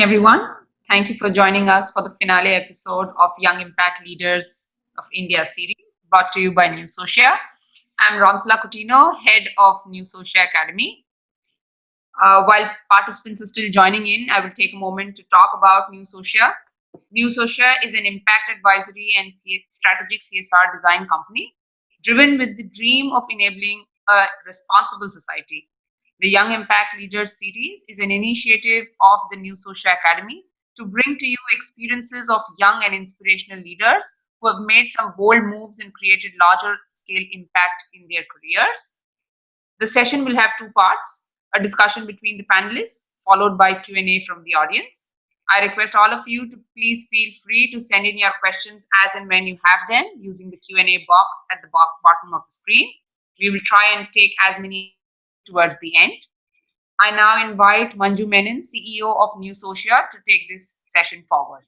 Everyone. Thank you for joining us for the finale episode of Young Impact Leaders of India series, brought to you by New Socia. I'm Ronsula Coutinho, head of New Socia Academy. While participants are still joining in, I will take a moment to talk about New Socia. New Socia is an impact advisory and strategic CSR design company driven with the dream of enabling a responsible society. The Young Impact Leaders series is an initiative of the New Social Academy to bring to you experiences of young and inspirational leaders who have made some bold moves and created larger scale impact in their careers. The session will have two parts: a discussion between the panelists, followed by Q&A from the audience. I request all of you to please feel free to send in your questions as and when you have them using the Q&A box at the bottom of the screen. We will try and take as many towards the end. I now invite Manju Menon, CEO of New Socia, to take this session forward.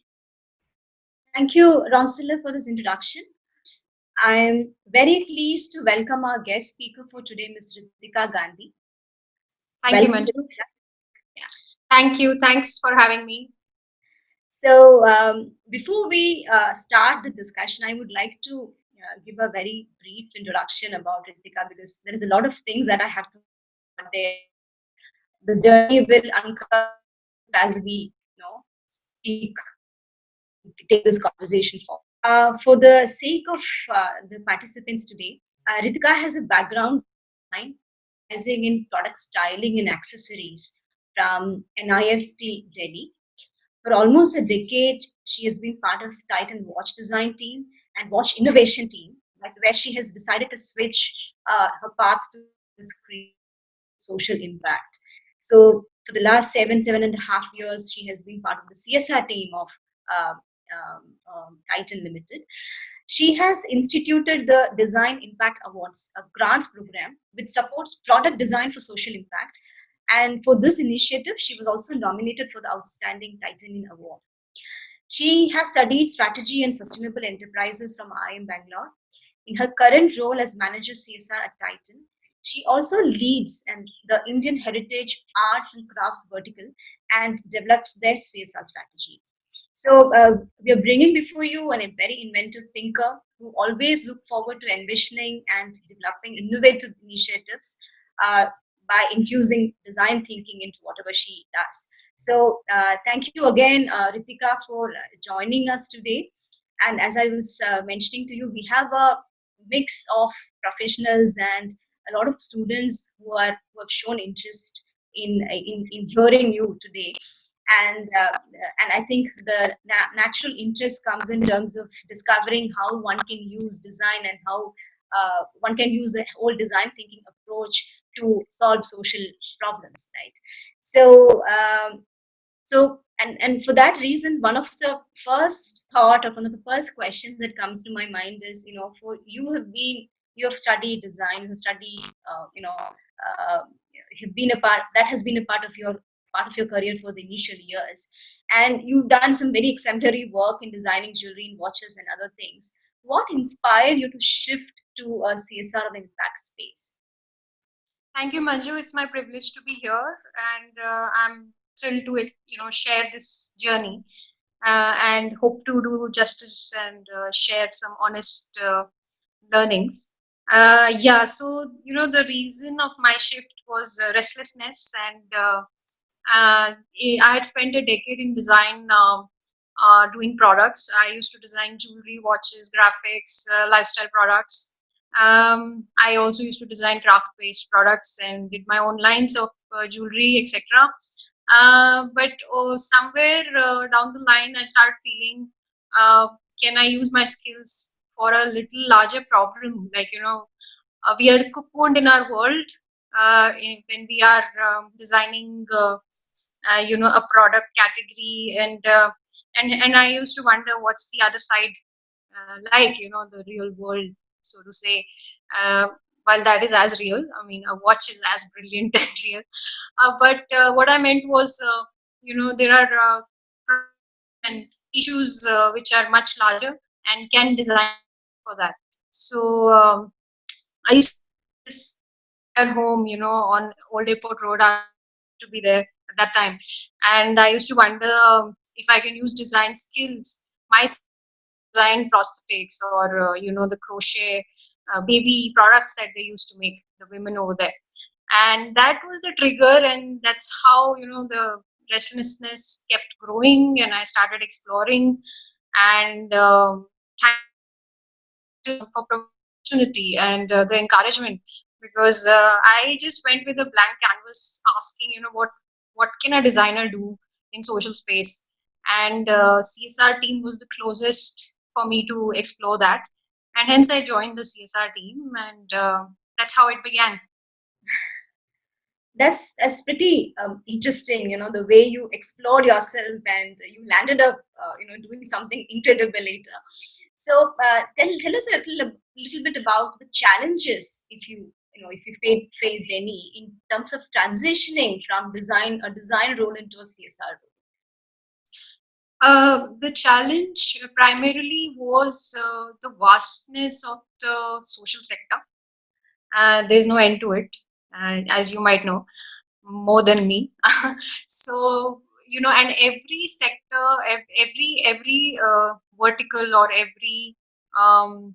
Thank you, Ronsila, for this introduction. I am very pleased to welcome our guest speaker for today, Ms. Ritika Gandhi. Thank you, Manju. Yeah. Thank you. Thanks for having me. So, before we start the discussion, I would like to give a very brief introduction about Ritika, because there is a lot of things that I have to there. The journey will uncover as we speak, take this conversation forward. For the sake of the participants today, Ritika has a background in product styling and accessories from NIFT Delhi. For almost a decade, she has been part of Titan watch design team and watch innovation team, where she has decided to switch her path to social impact. So for the last 7.5 years, she has been part of the CSR team of Titan Limited. She has instituted the Design Impact Awards, a grants program which supports product design for social impact. And for this initiative, she was also nominated for the Outstanding Titanian Award. She has studied strategy and sustainable enterprises from IIM Bangalore. In her current role as Manager CSR at Titan, she also leads the Indian Heritage Arts and Crafts vertical and develops their CSR strategy. So we are bringing before you a very inventive thinker who always look forward to envisioning and developing innovative initiatives by infusing design thinking into whatever she does. So thank you again, Ritika, for joining us today. And as I was mentioning to you, we have a mix of professionals and a lot of students who have shown interest in hearing you today. And I think the natural interest comes in terms of discovering how one can use design and how one can use a whole design thinking approach to solve social problems, right? So and for that reason, one of the first thought or one of the first questions that comes to my mind is, for you have studied design, you have studied, you've been a part that has been a part of your career for the initial years, and you've done some very exemplary work in designing jewelry and watches and other things. What inspired you to shift to a CSR or impact space? Thank you, Manju. It's my privilege to be here, and I'm thrilled to share this journey and hope to do justice and share some honest learnings. So the reason of my shift was restlessness, and I had spent a decade in design, doing products. I used to design jewelry, watches, graphics, lifestyle products. I also used to design craft-based products and did my own lines of jewelry, etc. But somewhere down the line, I started feeling, can I use my skills for a little larger problem? We are cocooned in our world when we are designing a product category, and I used to wonder what's the other side the real world, so to say. While that is as real, I mean, a watch is as brilliant and real, but what I meant was there are and issues which are much larger and can design for that. So I used to at home, on Old Airport Road. I used to be there at that time. And I used to wonder if I can use design skills myself to design prosthetics or the crochet baby products that they used to make, the women over there. And that was the trigger, and that's how the restlessness kept growing, and I started exploring. And thanks to for providing the opportunity and the encouragement, because I just went with a blank canvas asking, what can a designer do in social space. And CSR team was the closest for me to explore that, and hence I joined the CSR team, and that's how it began. That's pretty interesting, the way you explored yourself and you landed up doing something incredible later. So tell us a little bit about the challenges, if you faced any in terms of transitioning from a design role into a CSR role. The challenge primarily was the vastness of the social sector. There's no end to it, as you might know more than me. So and every sector, every vertical or every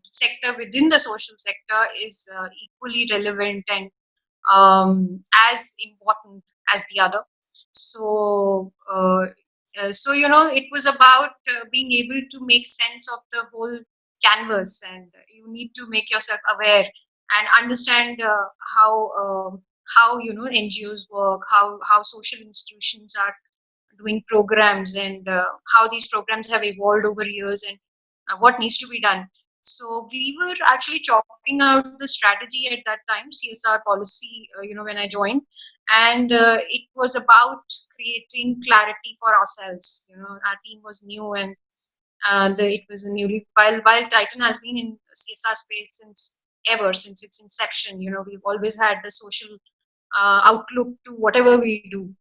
sector within the social sector is equally relevant and as important as the other. So it was about being able to make sense of the whole canvas, and you need to make yourself aware and understand how NGOs work, how social institutions are doing programs, and how these programs have evolved over years, and what needs to be done. So we were actually chalking out the strategy at that time, CSR policy, when I joined. And it was about creating clarity for ourselves. Our team was new, and it was a newly, while Titan has been in CSR space since its inception. We've always had the social outlook to whatever we do.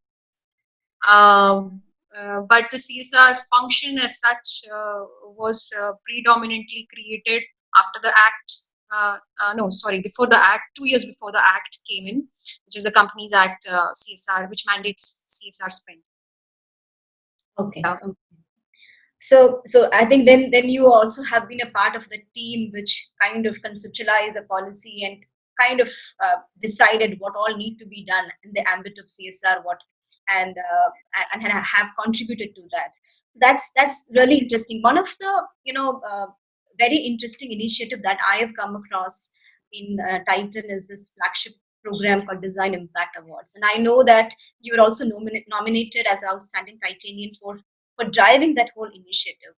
But the CSR function as such was predominantly created after the act. No, sorry, before the act, 2 years before the act came in, which is the Companies Act CSR, which mandates CSR spend. Okay. So I think then you also have been a part of the team which kind of conceptualized a policy and kind of decided what all need to be done in the ambit of CSR, and and have contributed to that. That's really interesting. One of the very interesting initiative that I have come across in Titan is this flagship program called Design Impact Awards, and I know that you were also nominated as Outstanding Titanian for driving that whole initiative.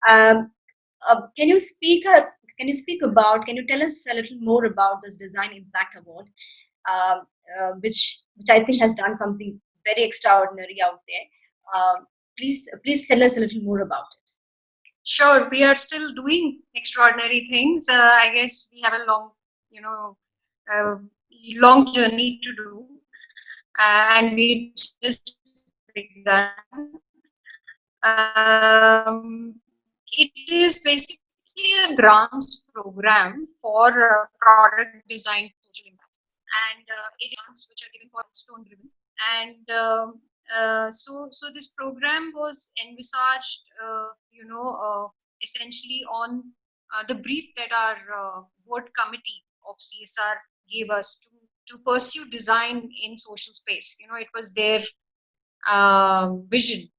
Um, can you speak? Can you tell us a little more about this Design Impact Award, which I think has done something very extraordinary out there? Please tell us a little more about it. Sure, we are still doing extraordinary things. I guess we have a uh, long journey to do, and we just begun. It is basically a grants program for product design social impact, and it is grants which are given for milestone driven. And so this program was envisaged, essentially on the brief that our board committee of CSR gave us to pursue design in social space. It was their vision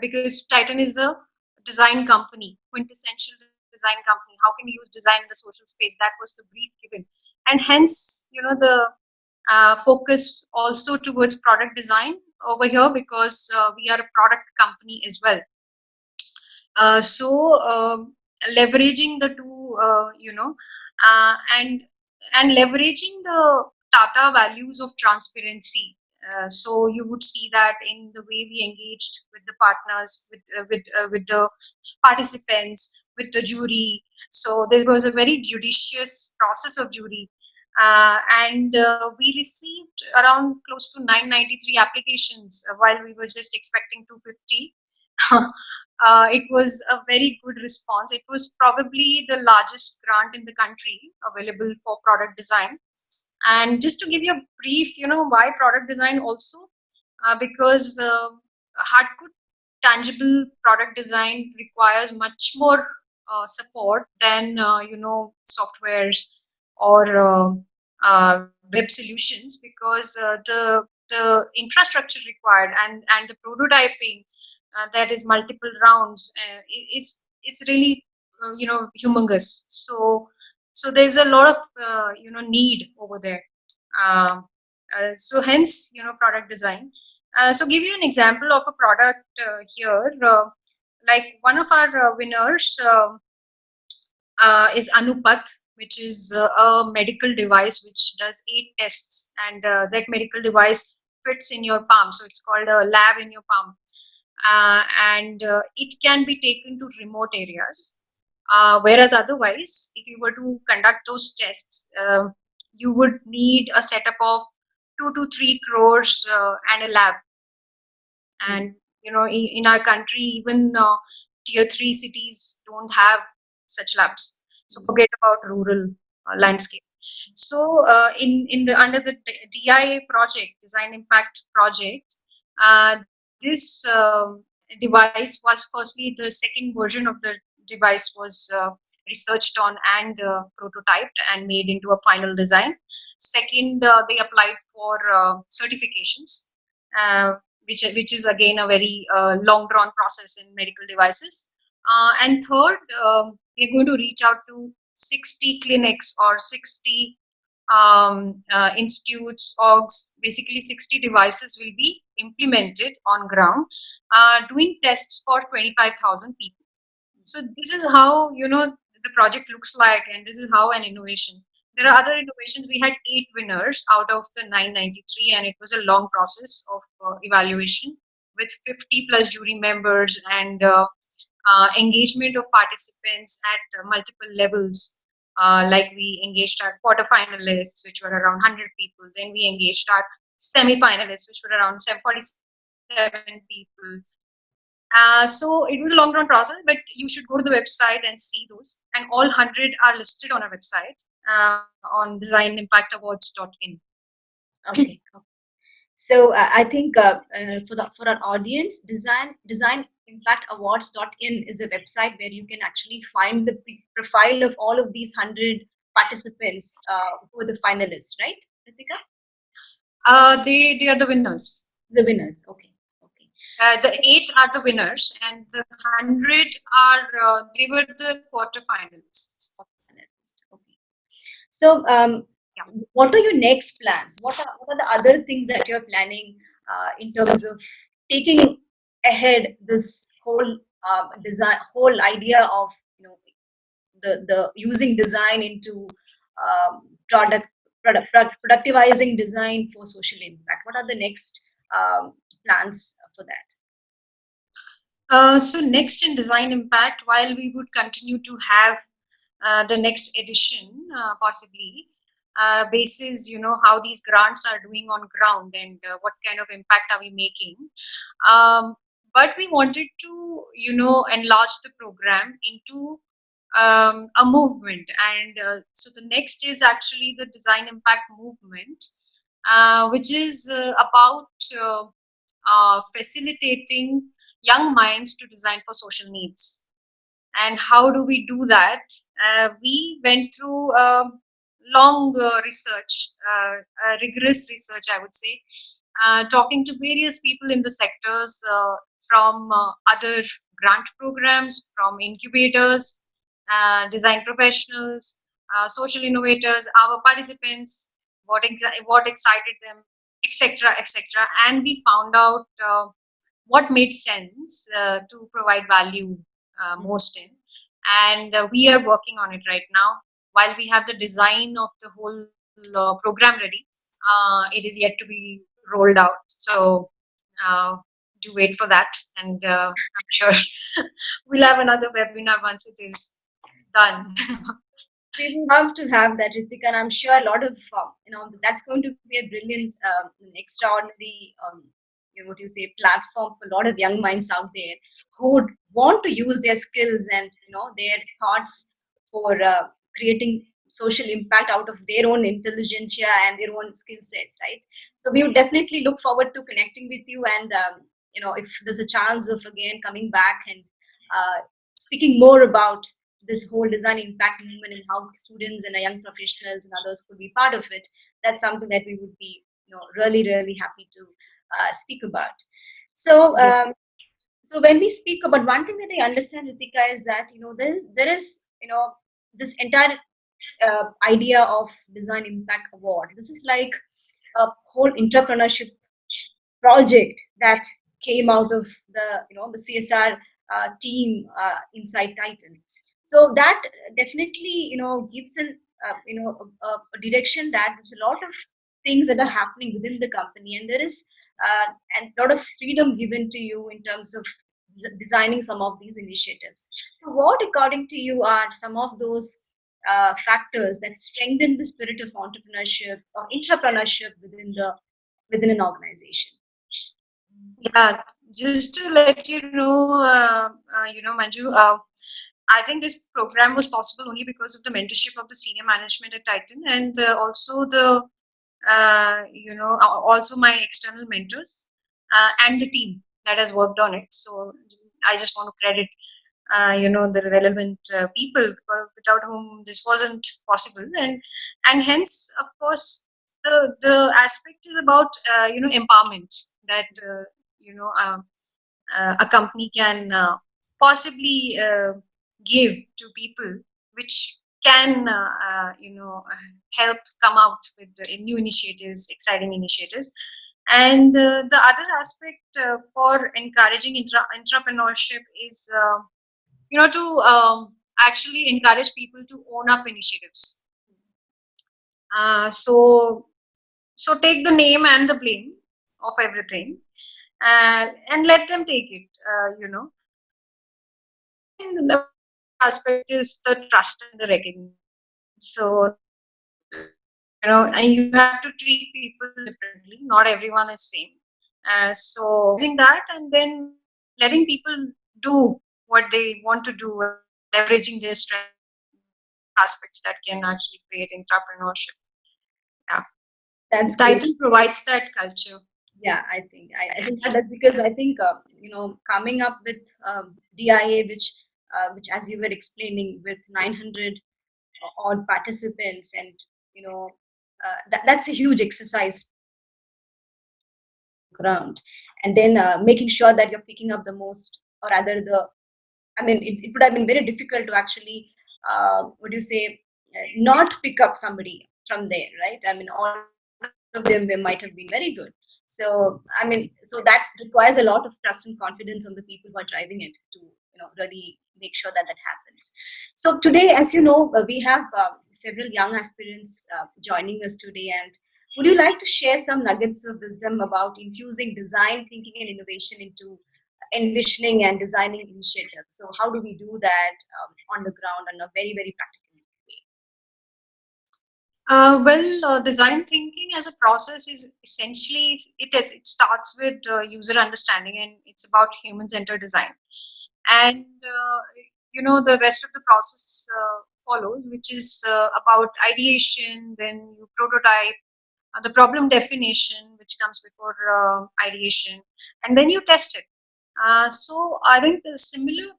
because Titan is a design company, quintessential design company. How can you use design in the social space? That was the brief given, and hence the focus also towards product design over here, because we are a product company as well. So leveraging the two, and leveraging the Tata values of transparency. So you would see that in the way we engaged with the partners, with the participants, with the jury. So there was a very judicious process of jury, and we received around close to 993 applications, while we were just expecting 250. It was a very good response. It was probably the largest grant in the country available for product design. And just to give you a brief, why product design also, because hardcore tangible product design requires much more support than softwares or web solutions, because the infrastructure required and the prototyping that is multiple rounds is really humongous. So there's a lot of need over there. Um, so hence product design. So give you an example of a product here. Like one of our winners is Anupat, which is a medical device which does 8 tests, and that medical device fits in your palm. So it's called a lab in your palm, and it can be taken to remote areas. Whereas otherwise, if you were to conduct those tests, you would need a setup of 2 to 3 crores and a lab. And in our country, even tier 3 cities don't have such labs, so forget about rural landscape. So in the under the DIA project, design impact project, this device was firstly, the second version of the device was researched on and prototyped and made into a final design. Second, they applied for certifications, uh, which is again a very long drawn process in medical devices. And third, we're going to reach out to 60 clinics or 60 institutes, orgs. Basically 60 devices will be implemented on ground, doing tests for 25,000 people. So this is how the project looks like, and this is how an innovation. There are other innovations. We had 8 winners out of the 993, and it was a long process of evaluation with 50 plus jury members and engagement of participants at multiple levels. Like we engaged our quarterfinalists, which were around 100 people. Then we engaged our semi-finalists, which were around 47 people. So it was a long run process, but you should go to the website and see those. And all 100 are listed on our website on designimpactawards.in. Okay. So I think for our audience, designimpactawards.in is a website where you can actually find the profile of all of these 100 participants who are the finalists, right, Ritika? They are the winners. The winners. Okay. Okay. The 8 are the winners, and the 100 are they were the quarterfinalists. Okay. So, Yeah. what are your next plans? What are the other things that you're planning in terms of taking ahead this whole whole idea of the using design into product productivizing design for social impact? What are the next plans for that? So next in design impact, while we would continue to have the next edition, possibly basis how these grants are doing on ground and what kind of impact are we making, but we wanted to enlarge the program into a movement. And so the next is actually the design impact movement, which is about facilitating young minds to design for social needs. And how do we do that? We went through long research, rigorous research, I would say, talking to various people in the sectors, from other grant programs, from incubators, design professionals, social innovators, our participants, what excited them, etc., etc. And we found out what made sense to provide value most in. And we are working on it right now. While we have the design of the whole program ready, it is yet to be rolled out. So do wait for that, and I'm sure we'll have another webinar once it is done. We would love to have that, Ritika, and I'm sure a lot of that's going to be a brilliant, extraordinary, what you say, platform for a lot of young minds out there who would want to use their skills and their thoughts for creating social impact out of their own intelligentsia and their own skill sets, right? So we would definitely look forward to connecting with you, and if there's a chance of again coming back and speaking more about this whole design impact movement and how students and young professionals and others could be part of it, that's something that we would be really happy to speak about. So Yes. so when we speak about, one thing that I understand, Ritika, is that there is this entire idea of design impact award. This is like a whole entrepreneurship project that came out of the CSR team inside Titan. So that definitely gives an a direction that there's a lot of things that are happening within the company, and there is a lot of freedom given to you in terms of designing some of these initiatives. So, what, according to you, are some of those factors that strengthen the spirit of entrepreneurship or intrapreneurship within an organization? Yeah, just to let you know, Manju, I think this program was possible only because of the mentorship of the senior management at Titan, and also also my external mentors and the team that has worked on it. So I just want to credit, the relevant people without whom this wasn't possible, and hence, of course, the aspect is about empowerment that you know. Uh, a company can possibly give to people, which can help come out with new initiatives, exciting initiatives. And the other aspect for encouraging entrepreneurship is to actually encourage people to own up initiatives. So take the name and the blame of everything, and let them take it. And the other aspect is the trust and the recognition. So, and you have to treat people differently. Not everyone is same. So, that, and then letting people do what they want to do and leveraging their strength, aspects that can actually create entrepreneurship. Yeah, That's great. Titan provides that culture. Yeah, I think that's because I think coming up with DIA, which, as you were explaining, with 900 odd participants, and that's a huge exercise ground, and then making sure that you're picking up the most, or rather the, I mean, it would have been very difficult to actually, what do you say, not pick up somebody from there, right? I mean, all of them, they might have been very good. So, I mean, so that requires a lot of trust and confidence on the people who are driving it to, really make sure that that happens. So today, as you know, we have several young aspirants joining us today, and would you like to share some nuggets of wisdom about infusing design thinking and innovation into envisioning and designing initiatives? So how do we do that on the ground in a very practical way? Design thinking as a process is essentially it starts with user understanding, and it's about human-centered design. And the rest of the process follows, which is about ideation, then you prototype, the problem definition, which comes before ideation, and then you test it. So I think the similar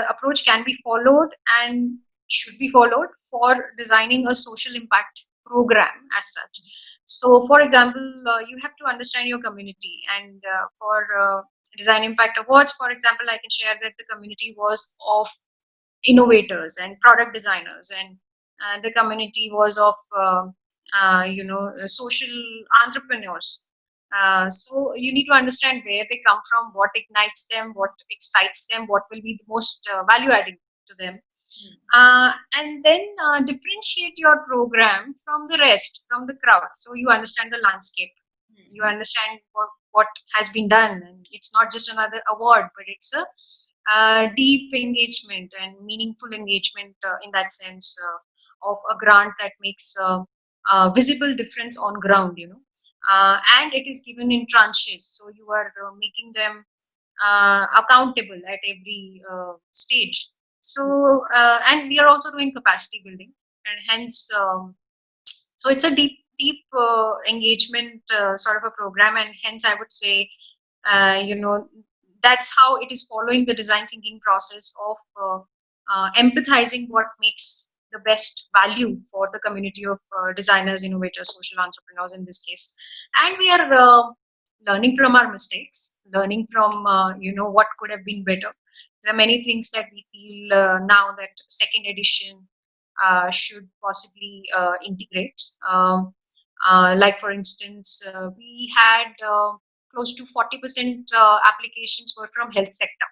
approach can be followed and should be followed for designing a social impact program as such. So, for example, you have to understand your community, and for design impact awards, for example, I can share that the community was of innovators and product designers, and the community was of social entrepreneurs. So you need to understand where they come from, what ignites them, what excites them, what will be the most value adding to them, and then differentiate your program from the rest, from the crowd. So you understand the landscape, you understand what has been done, and it's not just another award, but it's a deep engagement and meaningful engagement in that sense of a grant that makes visible difference on ground, and it is given in tranches, so you are making them accountable at every stage. So and we are also doing capacity building. and hence, so it's a deep engagement sort of a program, and hence I would say, you know, that's how it is following the design thinking process of empathizing what makes the best value for the community of designers, innovators, social entrepreneurs in this case. And we are learning from our mistakes, learning from what could have been better. There are many things that we feel now that second edition should possibly integrate. Like for instance, we had close to 40% applications were from health sector,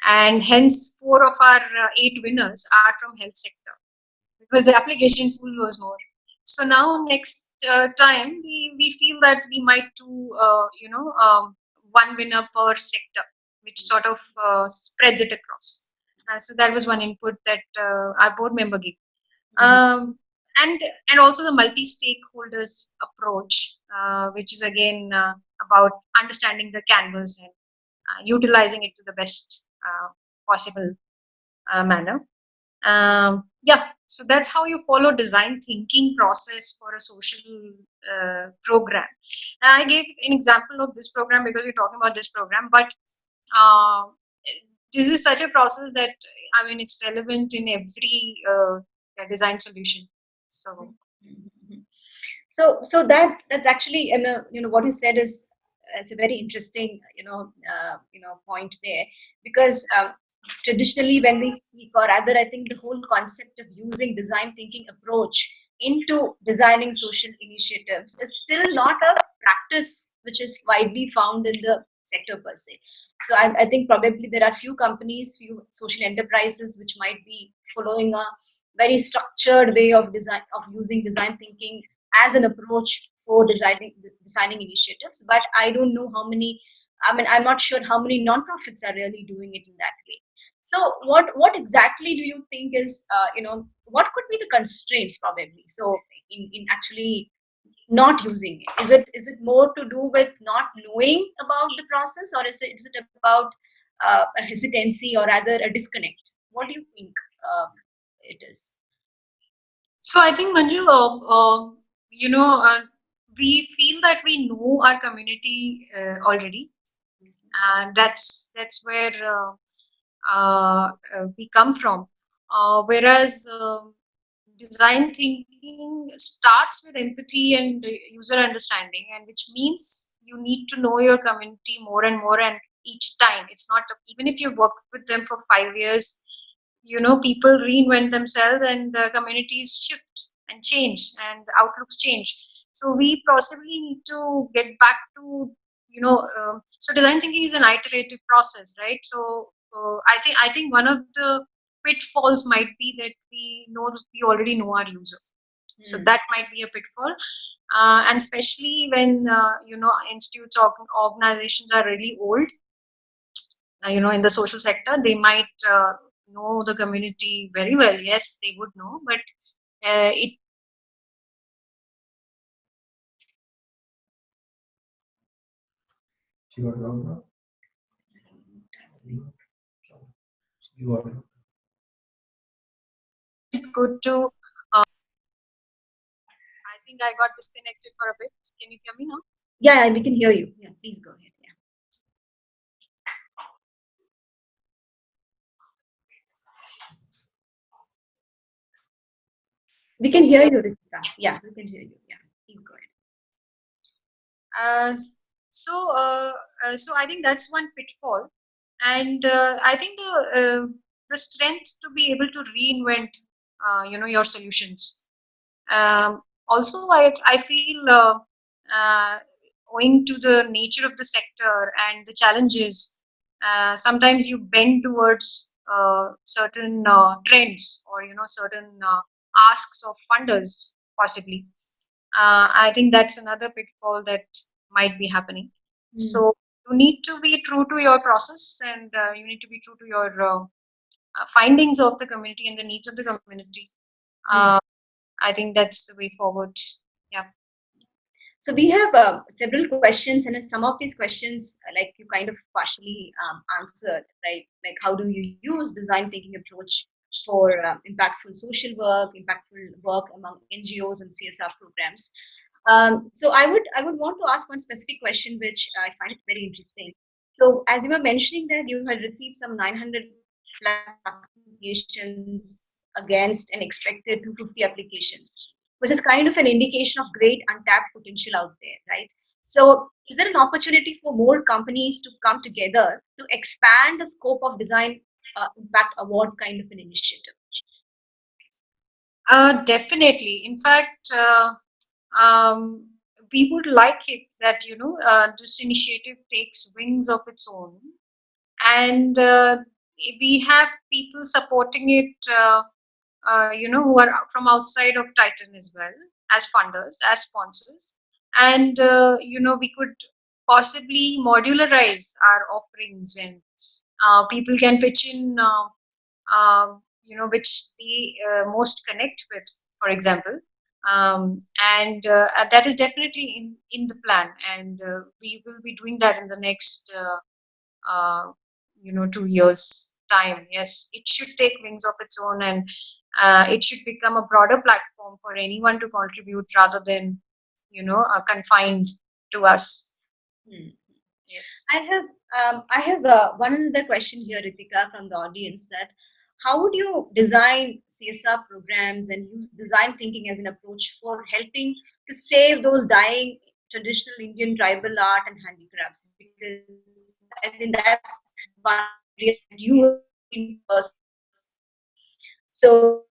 and hence 4 of our 8 winners are from health sector because the application pool was more. So now next time we feel that we might do one winner per sector, which sort of spreads it across. So that was one input that our board member gave. Um, and also the multi-stakeholders approach, which is again about understanding the canvas and utilizing it to the best possible manner. Yeah, so that's how you follow design thinking process for a social program. I gave an example of this program because we're talking about this program, but uh, this is such a process that, I mean, it's relevant in every design solution. So So that's actually, what you said is a very interesting point there, because traditionally when we speak, or rather I think the whole concept of using design thinking approach into designing social initiatives is still not a practice which is widely found in the sector per se. So I think probably there are few companies, few social enterprises which might be following a very structured way of using design thinking as an approach for designing initiatives. But I don't know how many. I mean, I'm not sure how many nonprofits are really doing it in that way. So, what exactly do you think is what could be the constraints probably? So, in actually not using it, is it more to do with not knowing about the process, or is it about a hesitancy, or rather a disconnect? What do you think it is? so I think, Manju, we feel that we know our community already, and that's where we come from. Whereas design thinking starts with empathy and user understanding, and which means you need to know your community more and more. And each time, it's not, even if you've worked with them for 5 years, people reinvent themselves, and the communities shift and change, and the outlooks change. So we possibly need to get back to, so design thinking is an iterative process, right? So I think one of the pitfalls might be that we already know our user. So that might be a pitfall, and especially when institutes or organizations are really old. In the social sector, they might know the community very well. Yes, they would know, but it is good to. I think I got disconnected for a bit. Can you hear me now? Yeah, we can hear you. Yeah, please go ahead. Yeah. We can hear you, Ritika. Yeah, we can hear you. Yeah, please go ahead. Uh, so I think that's one pitfall, and I think the strength to be able to reinvent, your solutions. Also, I feel owing to the nature of the sector and the challenges, sometimes you bend towards certain trends, or certain asks of funders possibly. I think that's another pitfall that might be happening. So you need to be true to your process, and you need to be true to your findings of the community and the needs of the community. I think that's the way forward. Yeah. So we have several questions, and in some of these questions, like you kind of partially answered, right? Like how do you use design thinking approach for impactful social work, impactful work among NGOs and CSR programs. So I would want to ask one specific question, which I find it very interesting. So as you were mentioning that you had received some 900 plus applications against an expected 250 applications, which is kind of an indication of great untapped potential out there, right? So is there an opportunity for more companies to come together to expand the scope of design impact award kind of an initiative? Definitely. In fact, um, we would like it that this initiative takes wings of its own, and we have people supporting it. Who are from outside of Titan as well, as funders, as sponsors, and we could possibly modularize our offerings, and people can pitch in, which they most connect with, for example. And that is definitely in the plan, and we will be doing that in the next 2 years time. Yes, it should take wings of its own, and it should become a broader platform for anyone to contribute rather than confined to us. Hmm. Yes. I have one other question here, Ritika, from the audience. That how would you design CSR programs and use design thinking as an approach for helping to save those dying traditional Indian tribal art and handicrafts? Because I think that's one area that you have been personally involved in. So,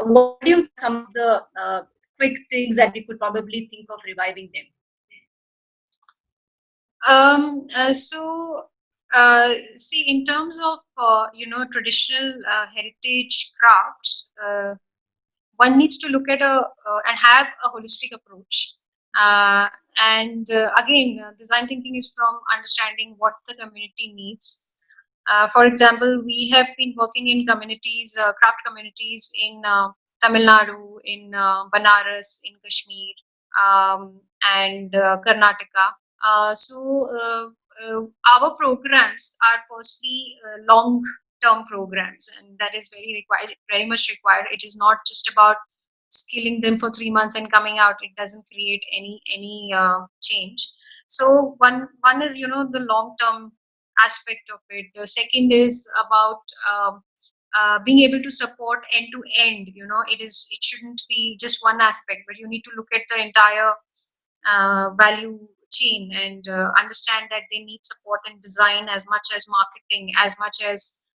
what do you think are some of the quick things that we could probably think of reviving them? See, in terms of traditional heritage crafts, one needs to look at and have a holistic approach. And again, design thinking is from understanding what the community needs. For example, we have been working in communities, craft communities in Tamil Nadu, in Banaras, in Kashmir, and Karnataka. So our programs are firstly long-term programs, and that is very much required. It is not just about skilling them for 3 months and coming out. It doesn't create any change. So one is the long-term aspect of it. The second is about being able to support end to end. It shouldn't be just one aspect, but you need to look at the entire value chain, and understand that they need support in design as much as marketing, as much as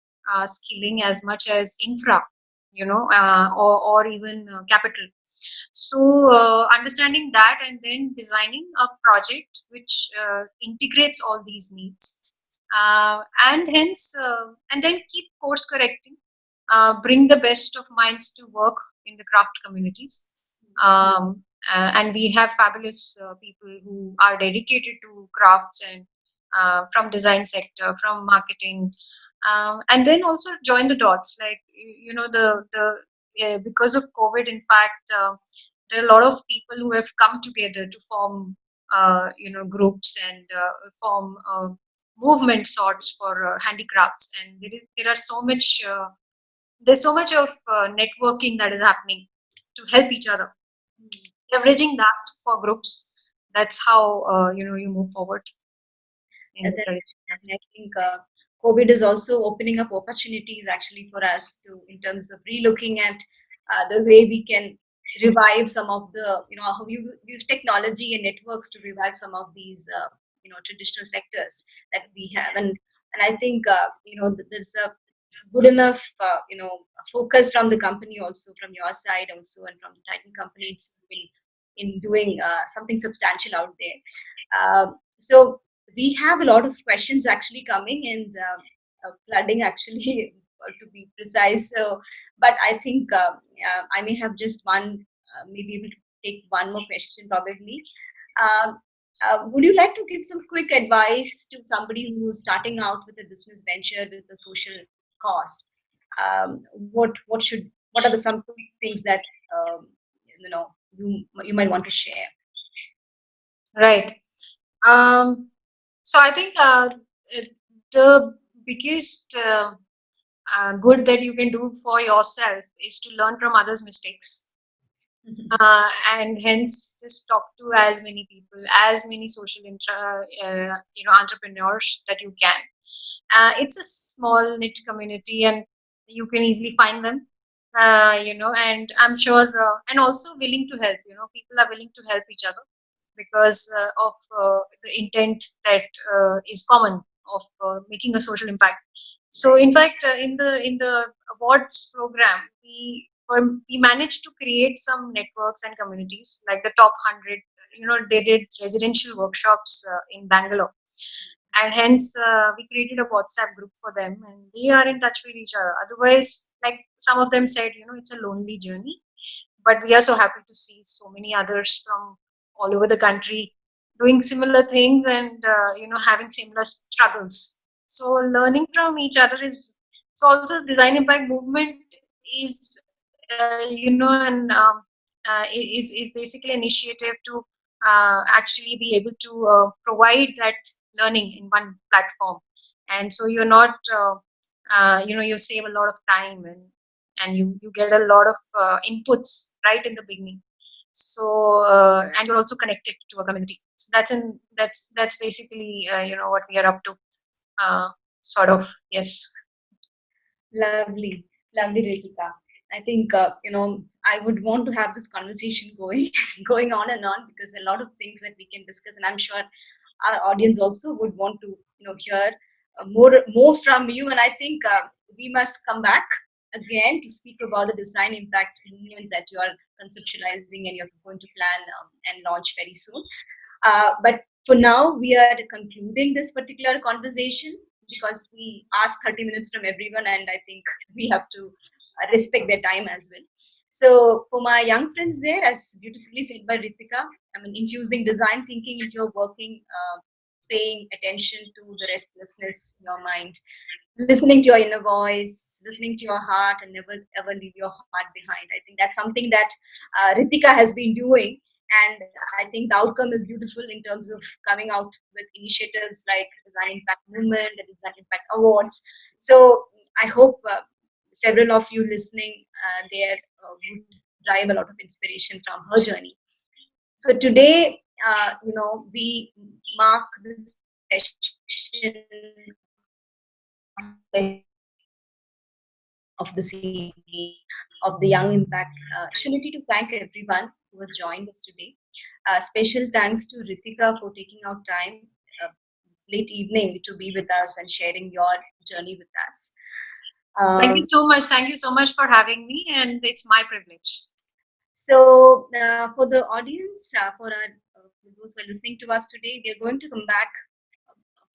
skilling, as much as infra, or even capital. So understanding that, and then designing a project which integrates all these needs, and hence and then keep course correcting, bring the best of minds to work in the craft communities. And we have fabulous people who are dedicated to crafts, and from design sector, from marketing, and then also join the dots, like the because of COVID, in fact, there are a lot of people who have come together to form groups, and form movement sorts for handicrafts, and there are so much there's so much of networking that is happening to help each other. Leveraging that for groups, that's how you move forward in And the then tradition. I think COVID is also opening up opportunities actually for us to, in terms of relooking at the way we can revive some of the, how you use technology and networks to revive some of these, traditional sectors that we have. And I think, there's a good enough, focus from the company also, from your side also, and from the Titan company itself in doing something substantial out there. So we have a lot of questions actually coming, and flooding actually, to be precise. So, but I think I may have just one, maybe able to take one more question probably. Um, would you like to give some quick advice to somebody who's starting out with a business venture with a social cause? What are the some quick things that um, you might want to share? Right. So I think the biggest good that you can do for yourself is to learn from others' mistakes, and hence just talk to as many people, as many entrepreneurs that you can. It's a small knit community, and you can easily find them. And I'm sure, and also willing to help. People are willing to help each other because of the intent that is common of making a social impact. So, in fact, in the awards program, we managed to create some networks and communities like the top 100. They did residential workshops in Bangalore, and hence we created a WhatsApp group for them, and they are in touch with each other. Otherwise, like some of them said, it's a lonely journey, but we are so happy to see so many others from all over the country doing similar things, and having similar struggles. So learning from each other is, so also design impact movement is an is basically an initiative to actually be able to provide that learning in one platform. And so you're not you save a lot of time, and you get a lot of inputs right in the beginning. So and you're also connected to a community. So that's basically what we are up to, sort of. Yes. Lovely, lovely, Ritika. I think I would want to have this conversation going going on and on, because there are a lot of things that we can discuss, and I'm sure our audience also would want to hear more from you. And I think we must come back again to speak about the design impact movement that you are conceptualizing and you're going to plan and launch very soon. But for now, we are concluding this particular conversation because we ask 30 minutes from everyone, and I think we have to respect their time as well. So, for my young friends there, as beautifully said by Ritika, I mean, infusing design thinking into your working, paying attention to the restlessness in your mind, listening to your inner voice, listening to your heart, and never ever leave your heart behind. I think that's something that Ritika has been doing, and I think the outcome is beautiful in terms of coming out with initiatives like Design Impact Movement and Design Impact Awards. So I hope several of you listening there would drive a lot of inspiration from her journey. So today, we mark this session of the series of the Young Impact. Opportunity to thank everyone who has joined us today. Special thanks to Ritika for taking out time late evening to be with us and sharing your journey with us. Thank you so much. Thank you so much for having me, and it's my privilege. So, for the audience, for those who are listening to us today, we are going to come back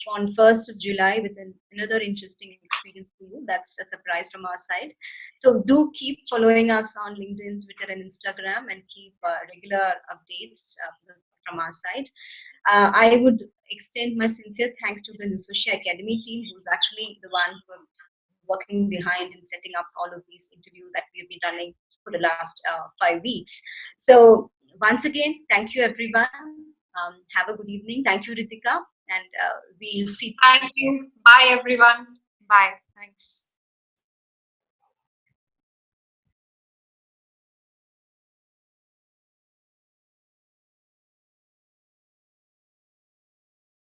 on 1st of July with another interesting experience for you. That's a surprise from our side. So do keep following us on LinkedIn, Twitter, and Instagram, and keep regular updates from our side. I would extend my sincere thanks to the New Social Academy team, who's actually the one who working behind and setting up all of these interviews that we've been running for the last 5 weeks. So once again, thank you everyone. Have a good evening. Thank you, Ritika, and we'll see. Thank you. Bye, everyone. Bye. Thanks.